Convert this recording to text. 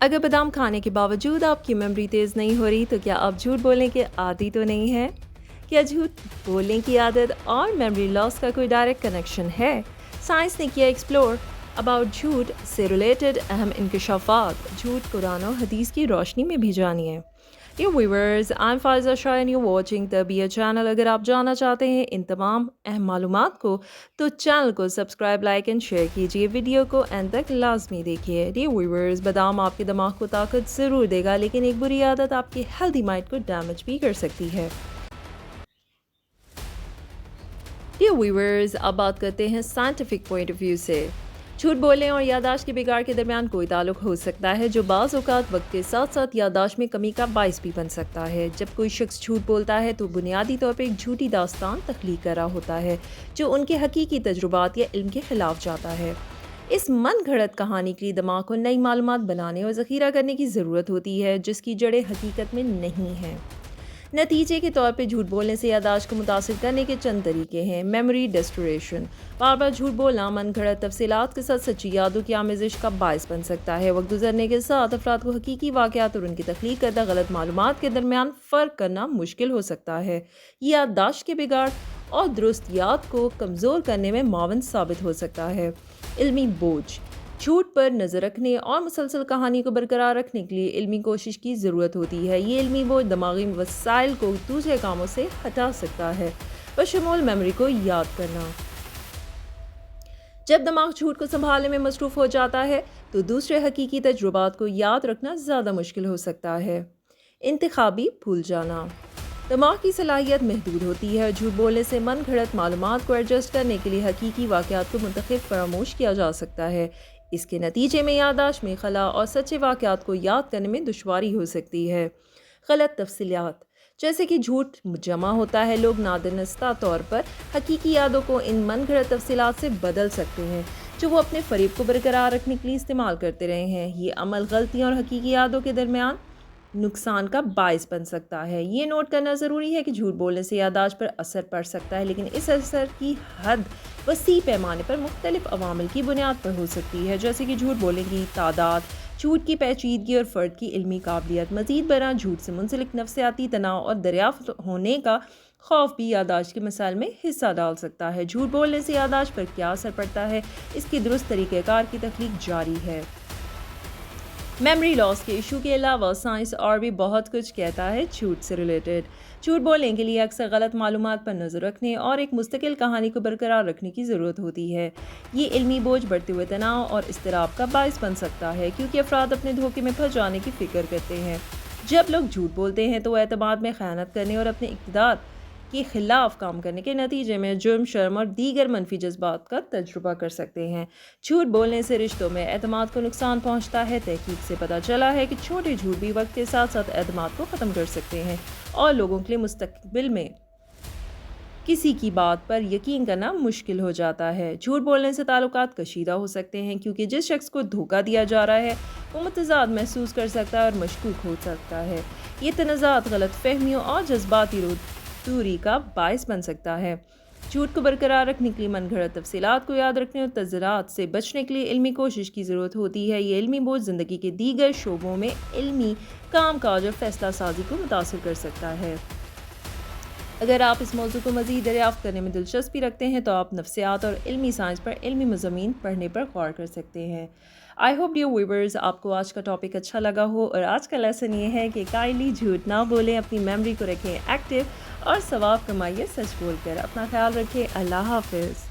اگر بادام کھانے کے باوجود آپ کی میموری تیز نہیں ہو رہی تو کیا آپ جھوٹ بولنے کے عادی تو نہیں ہیں؟ کیا جھوٹ بولنے کی عادت اور میموری لاس کا کوئی ڈائریکٹ کنیکشن ہے؟ سائنس نے کیا ایکسپلور اباؤٹ جھوٹ سے ریلیٹڈ اہم انکشافات، جھوٹ قرآن و حدیث کی روشنی میں بھی جانیے۔ Dear viewers, I'm Faiza Shah and you're watching Tabiya channel۔ اگر آپ جاننا چاہتے ہیں ان تمام اہم معلومات کو تو چینل کو سبسکرائب، لائک اینڈ شیئر کیجیے، ویڈیو کو اینڈ تک لازمی دیکھیے۔ Dear viewers، بادام آپ کے دماغ کو طاقت ضرور دے گا لیکن ایک بری عادت آپ کی ہیلدی مائنڈ کو ڈیمیج بھی کر سکتی ہے۔ Dear viewers، اب بات کرتے ہیں سائنٹیفک پوائنٹ آف ویو سے۔ جھوٹ بولنے اور یادداشت کے بگاڑ کے درمیان کوئی تعلق ہو سکتا ہے جو بعض اوقات وقت کے ساتھ ساتھ یادداشت میں کمی کا باعث بھی بن سکتا ہے۔ جب کوئی شخص جھوٹ بولتا ہے تو بنیادی طور پر ایک جھوٹی داستان تخلیق کر رہا ہوتا ہے جو ان کے حقیقی تجربات یا علم کے خلاف جاتا ہے۔ اس من گھڑت کہانی کے لیے دماغ کو نئی معلومات بنانے اور ذخیرہ کرنے کی ضرورت ہوتی ہے جس کی جڑیں حقیقت میں نہیں ہیں۔ نتیجے کے طور پہ جھوٹ بولنے سے یادداشت کو متاثر کرنے کے چند طریقے ہیں۔ میموری ڈسٹوریشن، بار بار جھوٹ بولنا من گھڑت تفصیلات کے ساتھ سچی یادوں کی آمیزش کا باعث بن سکتا ہے۔ وقت گزرنے کے ساتھ افراد کو حقیقی واقعات اور ان کی تخلیق کردہ غلط معلومات کے درمیان فرق کرنا مشکل ہو سکتا ہے۔ یہ یادداشت کے بگاڑ اور درست یاد کو کمزور کرنے میں معاون ثابت ہو سکتا ہے۔ علمی بوجھ، جھوٹ پر نظر رکھنے اور مسلسل کہانی کو برقرار رکھنے کے لیے علمی کوشش کی ضرورت ہوتی ہے۔ یہ علمی بوجھ دماغی وسائل کو دوسرے کاموں سے ہٹا سکتا ہے، بشمول میموری کو یاد کرنا۔ جب دماغ جھوٹ کو سنبھالنے میں مصروف ہو جاتا ہے تو دوسرے حقیقی تجربات کو یاد رکھنا زیادہ مشکل ہو سکتا ہے۔ انتخابی بھول جانا، دماغ کی صلاحیت محدود ہوتی ہے اور جھوٹ بولنے سے من گھڑت معلومات کو ایڈجسٹ کرنے کے لیے حقیقی واقعات کو منتخب فراموش کیا جا سکتا ہے۔ اس کے نتیجے میں یادداشت میں خلا اور سچے واقعات کو یاد کرنے میں دشواری ہو سکتی ہے۔ غلط تفصیلات، جیسے کہ جھوٹ جمع ہوتا ہے، لوگ نادانستہ طور پر حقیقی یادوں کو ان من گھڑت تفصیلات سے بدل سکتے ہیں جو وہ اپنے فریب کو برقرار رکھنے کے لیے استعمال کرتے رہے ہیں۔ یہ عمل غلطیوں اور حقیقی یادوں کے درمیان نقصان کا باعث بن سکتا ہے۔ یہ نوٹ کرنا ضروری ہے کہ جھوٹ بولنے سے یادداشت پر اثر پڑ سکتا ہے لیکن اس اثر کی حد وسیع پیمانے پر مختلف عوامل کی بنیاد پر ہو سکتی ہے، جیسے کہ جھوٹ بولنے کی تعداد، جھوٹ کی پیچیدگی اور فرد کی علمی قابلیت۔ مزید برآں جھوٹ سے منسلک نفسیاتی تناؤ اور دریافت ہونے کا خوف بھی یادداشت کے مسائل میں حصہ ڈال سکتا ہے۔ جھوٹ بولنے سے یادداشت پر کیا اثر پڑتا ہے، اس کی درست طریقہ کار کی تخلیق جاری ہے۔ میموری لاس کے ایشو کے علاوہ سائنس اور بھی بہت کچھ کہتا ہے جھوٹ سے ریلیٹڈ۔ جھوٹ بولنے کے لیے اکثر غلط معلومات پر نظر رکھنے اور ایک مستقل کہانی کو برقرار رکھنے کی ضرورت ہوتی ہے۔ یہ علمی بوجھ بڑھتے ہوئے تناؤ اور اضطراب کا باعث بن سکتا ہے کیونکہ افراد اپنے دھوکے میں پھنس جانے کی فکر کرتے ہیں۔ جب لوگ جھوٹ بولتے ہیں تو وہ اعتماد میں خیانت کرنے اور اپنے اقتدار کے خلاف کام کرنے کے نتیجے میں جرم، شرم اور دیگر منفی جذبات کا تجربہ کر سکتے ہیں۔ جھوٹ بولنے سے رشتوں میں اعتماد کو نقصان پہنچتا ہے۔ تحقیق سے پتہ چلا ہے کہ چھوٹے جھوٹ بھی وقت کے ساتھ ساتھ اعتماد کو ختم کر سکتے ہیں اور لوگوں کے لیے مستقبل میں کسی کی بات پر یقین کرنا مشکل ہو جاتا ہے۔ جھوٹ بولنے سے تعلقات کشیدہ ہو سکتے ہیں کیونکہ جس شخص کو دھوکہ دیا جا رہا ہے وہ متضاد محسوس کر سکتا ہے اور مشکوک ہو سکتا ہے۔ یہ تنازعات، غلط فہمیوں اور جذباتی دوری کا باعث بن سکتا ہے۔ جھوٹ کو برقرار رکھنے کے لیے من گھڑت تفصیلات کو یاد رکھنے اور تذرات سے بچنے کے لیے علمی کوشش کی ضرورت ہوتی ہے۔ یہ علمی بوجھ زندگی کے دیگر شعبوں میں علمی کام کاج اور فیصلہ سازی کو متاثر کر سکتا ہے۔ اگر آپ اس موضوع کو مزید دریافت کرنے میں دلچسپی رکھتے ہیں تو آپ نفسیات اور علمی سائنس پر علمی مضامین پڑھنے پر غور کر سکتے ہیں۔ آئی ہوپ ڈیئر ویورز آپ کو آج کا ٹاپک اچھا لگا ہو اور آج کا لیسن یہ ہے کہ کائنڈلی جھوٹ نہ بولیں، اپنی میموری کو رکھیں ایکٹیو اور ثواب کمائیے سچ بول کر۔ اپنا خیال رکھیں۔ اللہ حافظ۔